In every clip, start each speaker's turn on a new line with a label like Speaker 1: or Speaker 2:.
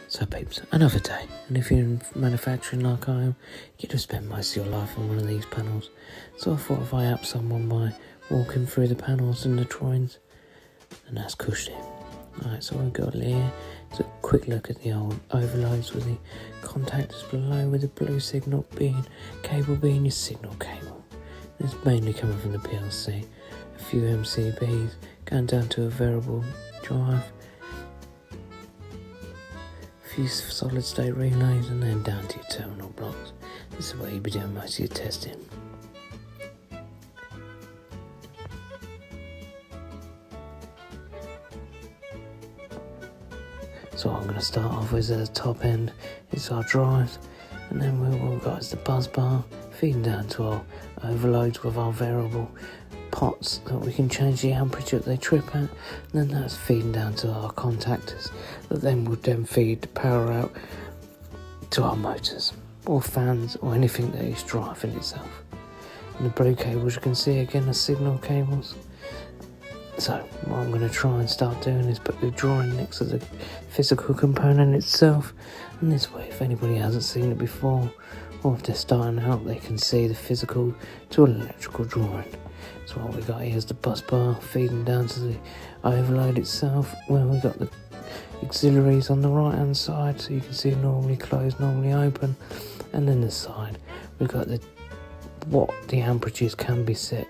Speaker 1: So peeps, another day, and if you're in manufacturing like I am, you get to spend most of your life on one of these panels. So I thought if I help someone by walking through the panels and the drawings, and that's cushed it. Alright, so we've got here, it's a quick look at the old overloads with the contactors below, with the blue signal cable being your signal cable. It's mainly coming from the PLC, a few MCBs going down to a variable drive, few solid state relays, and then down to your terminal blocks. This is where you'll be doing most of your testing. So what I'm going to start off with at the top end is our drives, and then what we've got is the bus bar feeding down to our overloads with our variable pots that we can change the amperage that they trip at, and then that's feeding down to our contactors that then would then feed the power out to our motors or fans or anything that is driving itself. And the blue cables you can see again are signal cables. So what I'm going to try and start doing is put the drawing next to the physical component itself, and this way if anybody hasn't seen it before or if they're starting out they can see the physical to an electrical drawing. So what we got here is the bus bar feeding down to the overload itself, where we got the auxiliaries on the right hand side, so you can see normally closed, normally open, and then the side we've got what the amperages can be set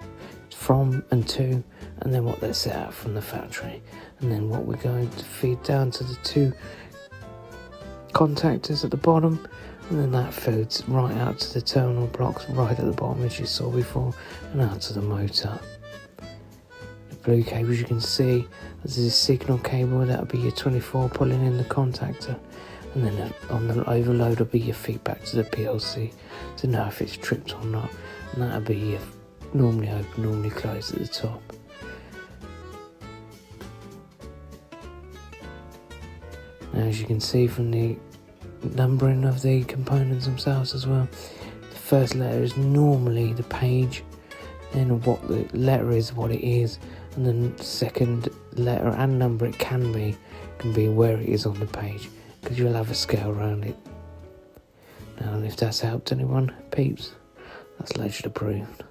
Speaker 1: from and to, and then what they're set out from the factory, and then what we're going to feed down to the two contactors at the bottom, and then that feeds right out to the terminal blocks right at the bottom as you saw before, and out to the motor. The blue cables you can see, this is a signal cable, that'll be your 24 pulling in the contactor, and then on the overload will be your feedback to the PLC to know if it's tripped or not, and that'll be your normally open, normally closed at the top. Now as you can see from the numbering of the components themselves as well, the first letter is normally the page, then what the letter is, what it is, and then the second letter and number it can be where it is on the page, because you'll have a scale around it. Now if that's helped anyone, peeps, that's legend approved.